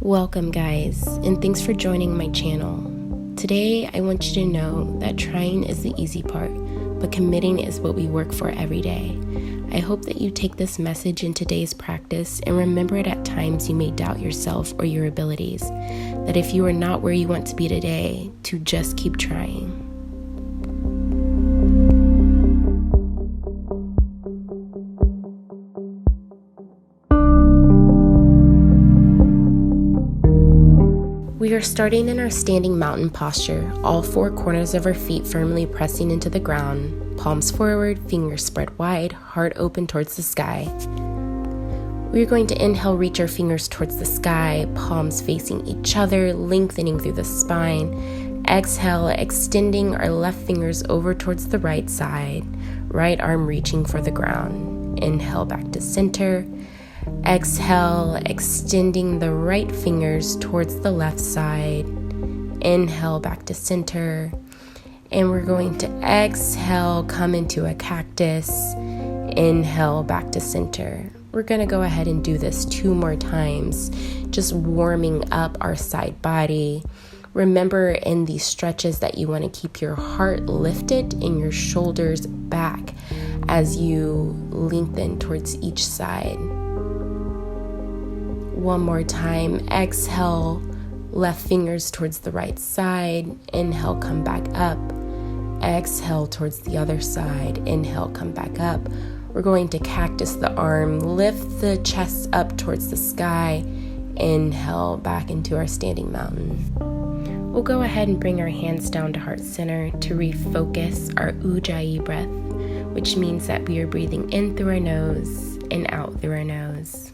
Welcome guys, and thanks for joining my channel. Today I want you to know that trying is the easy part, but committing is what we work for every day. I hope that you take this message in today's practice and remember it at times you may doubt yourself or your abilities, that if you are not where you want to be today, to just keep trying. We are starting in our standing mountain posture, all four corners of our feet firmly pressing into the ground, palms forward, fingers spread wide, heart open towards the sky. We are going to inhale, reach our fingers towards the sky, palms facing each other, lengthening through the spine. Exhale, extending our left fingers over towards the right side, right arm reaching for the ground. Inhale back to center. Exhale, extending the right fingers towards the left side. Inhale back to center. And we're going to exhale, come into a cactus. Inhale back to center. We're going to go ahead and do this 2 more times, just warming up our side body. Remember in these stretches that you want to keep your heart lifted and your shoulders back as you lengthen towards each side. One more time. Exhale, left fingers towards the right side. Inhale, come back up. Exhale towards the other side. Inhale, come back up. We're going to cactus the arm, lift the chest up towards the sky. Inhale, back into our standing mountain. We'll go ahead and bring our hands down to heart center to refocus our Ujjayi breath, which means that we are breathing in through our nose and out through our nose.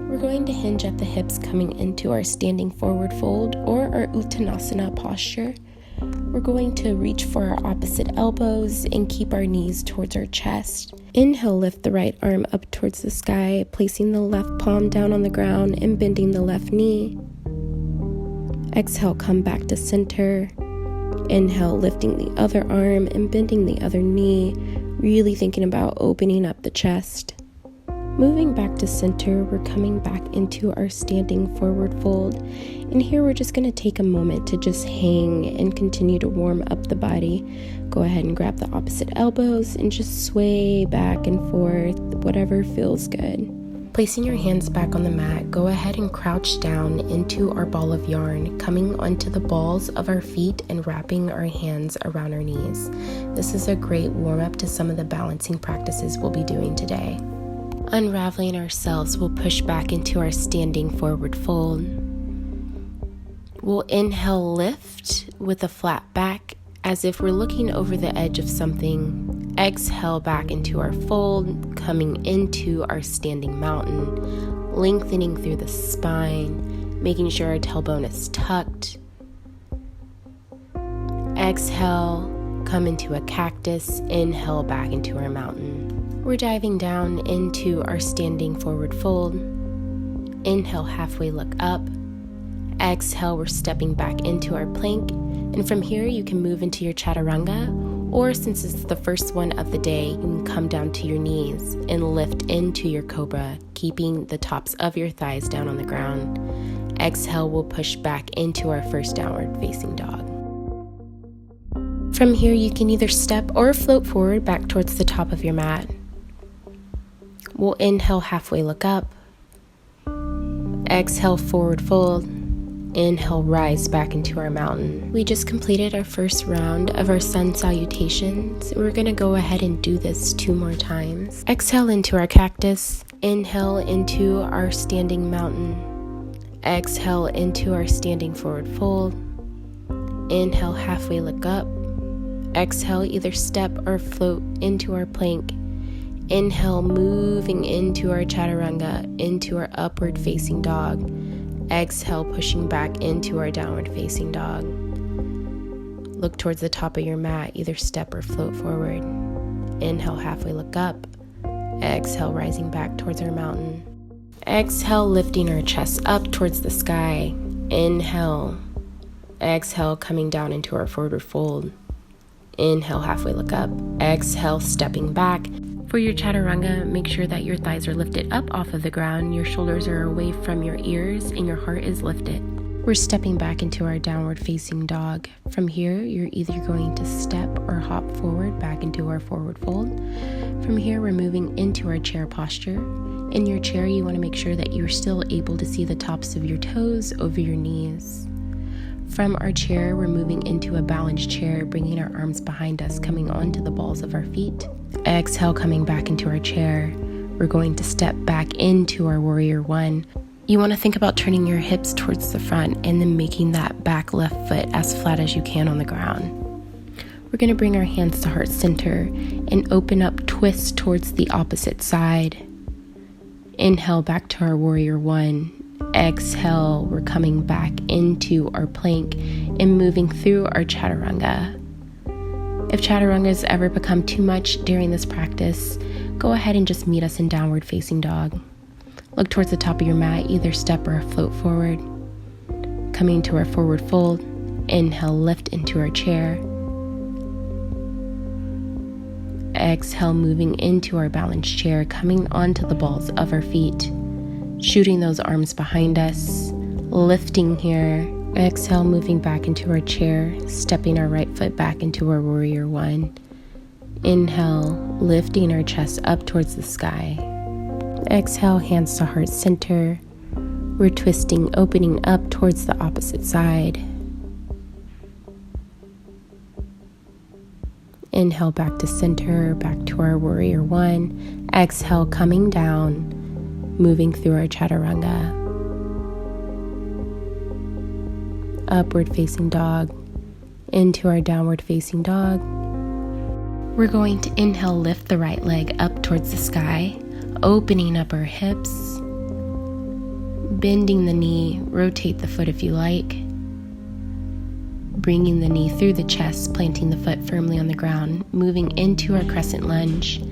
We're going to hinge at the hips coming into our standing forward fold or our Uttanasana posture. We're going to reach for our opposite elbows and keep our knees towards our chest. Inhale, lift the right arm up towards the sky, placing the left palm down on the ground and bending the left knee. Exhale, come back to center. Inhale, lifting the other arm and bending the other knee, really thinking about opening up the chest. Moving back to center, we're coming back into our standing forward fold. And here we're just going to take a moment to just hang and continue to warm up the body. Go ahead and grab the opposite elbows and just sway back and forth, whatever feels good. Placing your hands back on the mat, go ahead and crouch down into our ball of yarn, coming onto the balls of our feet and wrapping our hands around our knees. This is a great warm up to some of the balancing practices we'll be doing today. Unraveling ourselves, we'll push back into our standing forward fold. We'll inhale, lift with a flat back as if we're looking over the edge of something. Exhale back into our fold, coming into our standing mountain, lengthening through the spine, making sure our tailbone is tucked. Exhale, come into a cactus. Inhale back into our mountain. We're diving down into our standing forward fold. Inhale, halfway look up. Exhale, we're stepping back into our plank. And from here, you can move into your chaturanga, or since it's the first one of the day, you can come down to your knees and lift into your cobra, keeping the tops of your thighs down on the ground. Exhale, we'll push back into our first downward facing dog. From here, you can either step or float forward back towards the top of your mat. We'll inhale, halfway look up. Exhale, forward fold. Inhale, rise back into our mountain. We just completed our first round of our sun salutations. We're going to go ahead and do this 2 more times. Exhale into our cactus. Inhale into our standing mountain. Exhale into our standing forward fold. Inhale, halfway look up. Exhale, either step or float into our plank. Inhale, moving into our chaturanga, into our upward facing dog. Exhale, pushing back into our downward facing dog. Look towards the top of your mat, either step or float forward. Inhale, halfway look up. Exhale, rising back towards our mountain. Exhale, lifting our chest up towards the sky. Inhale. Exhale, coming down into our forward fold. Inhale, halfway look up. Exhale, stepping back. For your chaturanga, make sure that your thighs are lifted up off of the ground, your shoulders are away from your ears, and your heart is lifted. We're stepping back into our downward facing dog. From here, you're either going to step or hop forward back into our forward fold. From here, we're moving into our chair posture. In your chair, you want to make sure that you're still able to see the tops of your toes over your knees. From our chair, we're moving into a balanced chair, bringing our arms behind us, coming onto the balls of our feet. Exhale, coming back into our chair. We're going to step back into our warrior one. You want to think about turning your hips towards the front and then making that back left foot as flat as you can on the ground. We're going to bring our hands to heart center and open up, twist towards the opposite side. Inhale back to our warrior one. Exhale, we're coming back into our plank and moving through our chaturanga. If chaturangas ever become too much during this practice, go ahead and just meet us in downward facing dog. Look towards the top of your mat, either step or float forward. Coming to our forward fold, inhale, lift into our chair. Exhale, moving into our balanced chair, coming onto the balls of our feet. Shooting those arms behind us, lifting here. Exhale, moving back into our chair, stepping our right foot back into our warrior one. Inhale, lifting our chest up towards the sky. Exhale, hands to heart center. We're twisting, opening up towards the opposite side. Inhale, back to center, back to our warrior one. Exhale, coming down, moving through our chaturanga. Upward facing dog, into our downward facing dog. We're going to inhale, lift the right leg up towards the sky, opening up our hips, bending the knee, rotate the foot if you like, bringing the knee through the chest, planting the foot firmly on the ground, moving into our crescent lunge.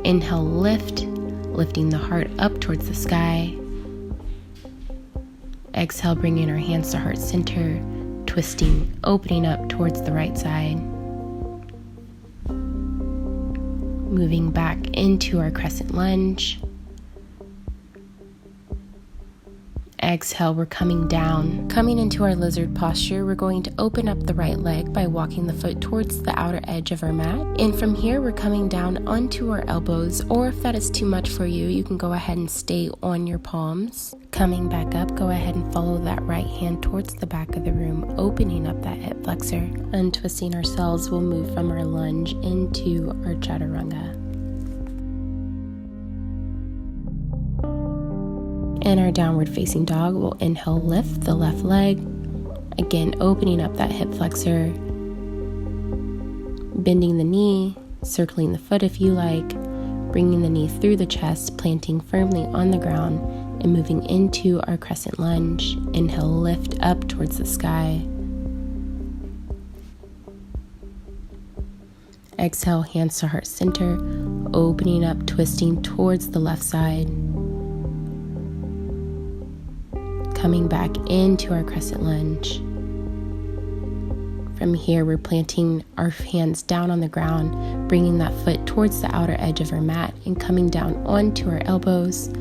Inhale, lift, lifting the heart up towards the sky. Exhale, bringing our hands to heart center, twisting, opening up towards the right side. Moving back into our crescent lunge. Exhale, we're coming down. Coming into our lizard posture, we're going to open up the right leg by walking the foot towards the outer edge of our mat. And from here, we're coming down onto our elbows, or if that is too much for you, you can go ahead and stay on your palms. Coming back up, go ahead and follow that right hand towards the back of the room, opening up that hip flexor. Untwisting ourselves, we'll move from our lunge into our chaturanga. In our downward facing dog, we'll inhale, lift the left leg. Again, opening up that hip flexor. Bending the knee, circling the foot if you like. Bringing the knee through the chest, planting firmly on the ground, and moving into our crescent lunge. Inhale, lift up towards the sky. Exhale, hands to heart center, opening up, twisting towards the left side. Coming back into our crescent lunge. From here, we're planting our hands down on the ground, bringing that foot towards the outer edge of our mat and coming down onto our elbows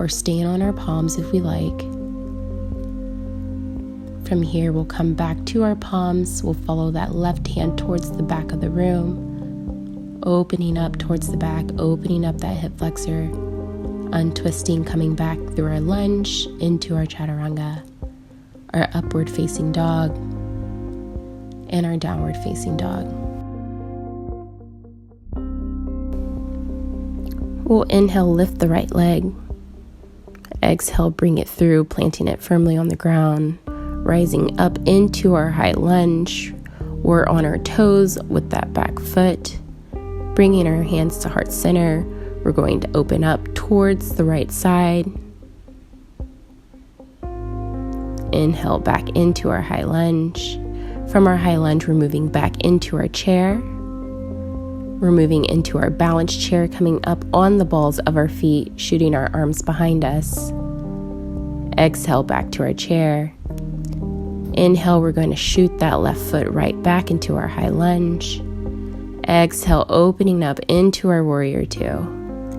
or staying on our palms if we like. From here, we'll come back to our palms. We'll follow that left hand towards the back of the room, opening up towards the back, opening up that hip flexor. Untwisting, coming back through our lunge into our chaturanga, our upward facing dog, and our downward facing dog. We'll inhale, lift the right leg. Exhale, bring it through, planting it firmly on the ground, rising up into our high lunge. We're on our toes with that back foot, bringing our hands to heart center. We're going to open up towards the right side. Inhale, back into our high lunge. From our high lunge, we're moving back into our chair. We're moving into our balanced chair, coming up on the balls of our feet, shooting our arms behind us. Exhale, back to our chair. Inhale, we're going to shoot that left foot right back into our high lunge. Exhale, opening up into our warrior two.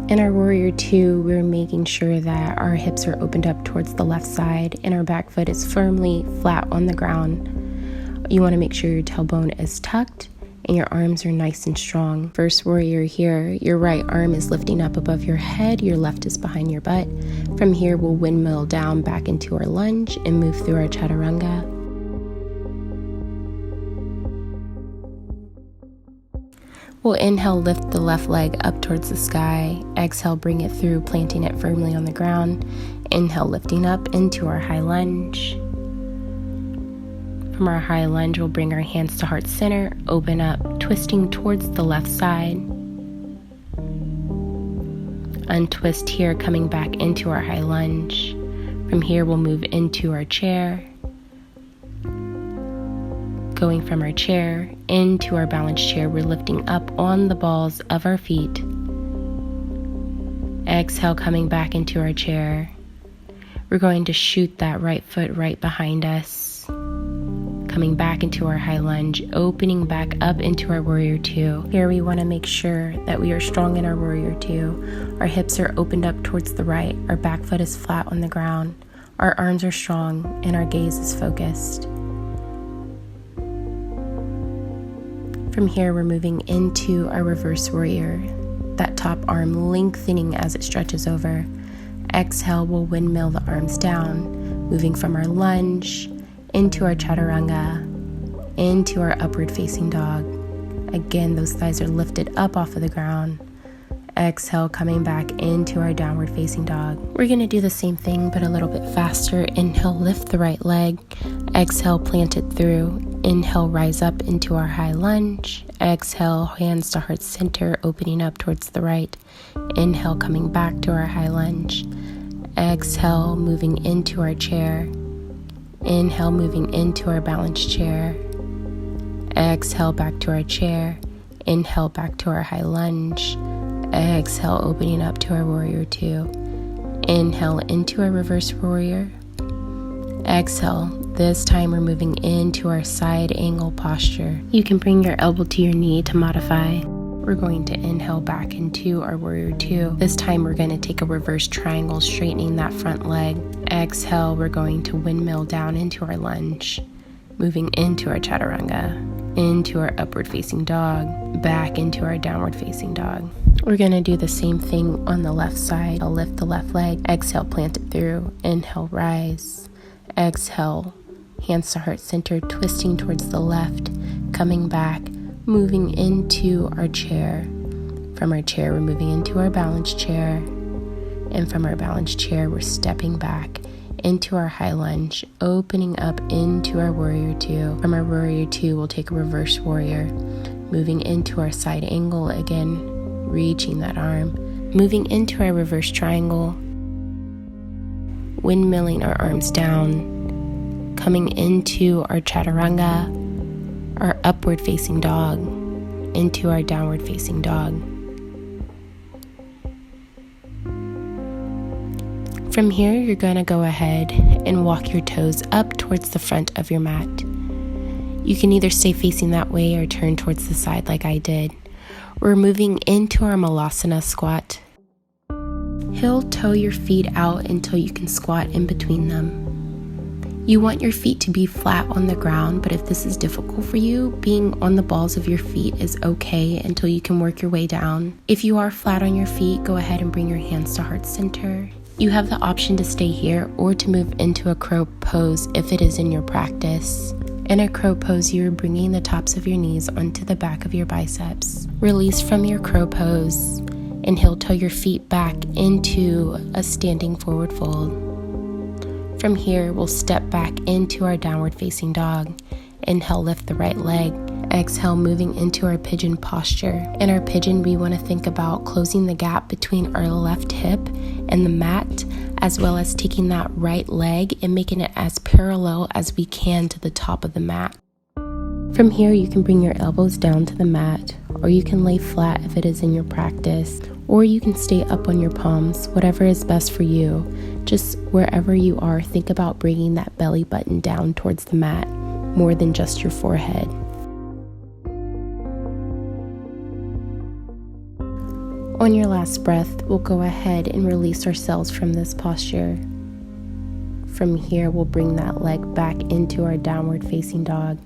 In our warrior two, we're making sure that our hips are opened up towards the left side and our back foot is firmly flat on the ground. You want to make sure your tailbone is tucked and your arms are nice and strong. First warrior here, your right arm is lifting up above your head, your left is behind your butt. From here, we'll windmill down back into our lunge and move through our chaturanga. We'll inhale, lift the left leg up towards the sky. Exhale, bring it through, planting it firmly on the ground. Inhale, lifting up into our high lunge. From our high lunge, we'll bring our hands to heart center, open up, twisting towards the left side. Untwist here, coming back into our high lunge. From here, we'll move into our chair. Going from our chair into our balanced chair, we're lifting up on the balls of our feet. Exhale, coming back into our chair. We're going to shoot that right foot right behind us. Coming back into our high lunge, opening back up into our warrior two. Here we want to make sure that we are strong in our warrior two. Our hips are opened up towards the right. Our back foot is flat on the ground. Our arms are strong and our gaze is focused. From here, we're moving into our reverse warrior, that top arm lengthening as it stretches over. Exhale, we'll windmill the arms down, moving from our lunge into our chaturanga, into our upward facing dog. Again, those thighs are lifted up off of the ground. Exhale, coming back into our downward facing dog. We're going to do the same thing, but a little bit faster. Inhale, lift the right leg. Exhale, plant it through. Inhale, rise up into our high lunge. Exhale, hands to heart center, opening up towards the right. Inhale, coming back to our high lunge. Exhale, moving into our chair. Inhale, moving into our balanced chair. Exhale, back to our chair. Inhale, back to our high lunge. Exhale, opening up to our warrior two. Inhale into our reverse warrior. Exhale. This time we're moving into our side angle posture. You can bring your elbow to your knee to modify. We're going to inhale back into our warrior two. This time we're going to take a reverse triangle, straightening that front leg. Exhale, we're going to windmill down into our lunge, moving into our chaturanga, into our upward facing dog, back into our downward facing dog. We're going to do the same thing on the left side. I'll lift the left leg. Exhale, plant it through. Inhale, rise. Exhale, hands to heart center, twisting towards the left, coming back, moving into our chair. From our chair, we're moving into our balanced chair. And from our balanced chair, we're stepping back into our high lunge, opening up into our warrior two. From our warrior two, we'll take a reverse warrior, moving into our side angle again, reaching that arm, moving into our reverse triangle, windmilling our arms down, coming into our chaturanga, our upward facing dog, into our downward facing dog. From here, you're going to go ahead and walk your toes up towards the front of your mat. You can either stay facing that way or turn towards the side like I did. We're moving into our malasana squat. Heel toe your feet out until you can squat in between them. You want your feet to be flat on the ground, but if this is difficult for you, being on the balls of your feet is okay until you can work your way down. If you are flat on your feet, go ahead and bring your hands to heart center. You have the option to stay here or to move into a crow pose if it is in your practice. In a crow pose, you are bringing the tops of your knees onto the back of your biceps. Release from your crow pose and heel toe your feet back into a standing forward fold. From here, we'll step back into our downward facing dog. Inhale, lift the right leg. Exhale, moving into our pigeon posture. In our pigeon, we want to think about closing the gap between our left hip and the mat, as well as taking that right leg and making it as parallel as we can to the top of the mat. From here, you can bring your elbows down to the mat, or you can lay flat if it is in your practice, or you can stay up on your palms, whatever is best for you. Just wherever you are, think about bringing that belly button down towards the mat, more than just your forehead. On your last breath, we'll go ahead and release ourselves from this posture. From here, we'll bring that leg back into our downward facing dog.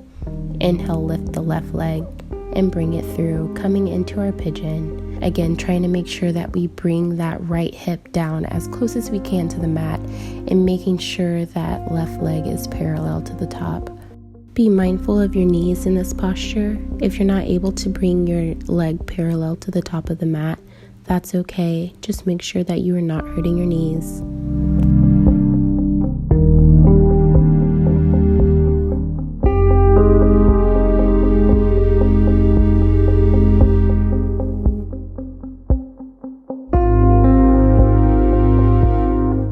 Inhale, lift the left leg and bring it through, coming into our pigeon. Again, trying to make sure that we bring that right hip down as close as we can to the mat and making sure that left leg is parallel to the top. Be mindful of your knees in this posture. If you're not able to bring your leg parallel to the top of the mat, that's okay. Just make sure that you are not hurting your knees.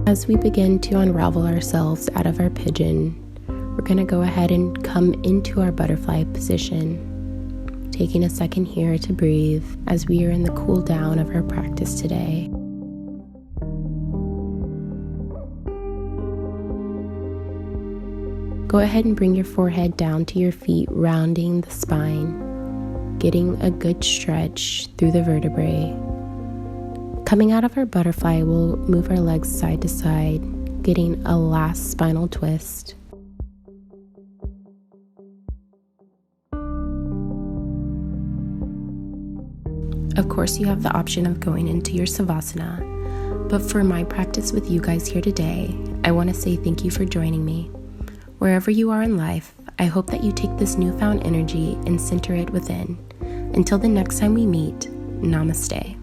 As we begin to unravel ourselves out of our pigeon, we're going to go ahead and come into our butterfly position, taking a second here to breathe as we are in the cool down of our practice today. Go ahead and bring your forehead down to your feet, rounding the spine, getting a good stretch through the vertebrae. Coming out of our butterfly, we'll move our legs side to side, getting a last spinal twist. Of course, you have the option of going into your Savasana, but for my practice with you guys here today, I want to say thank you for joining me. Wherever you are in life, I hope that you take this newfound energy and center it within. Until the next time we meet, namaste.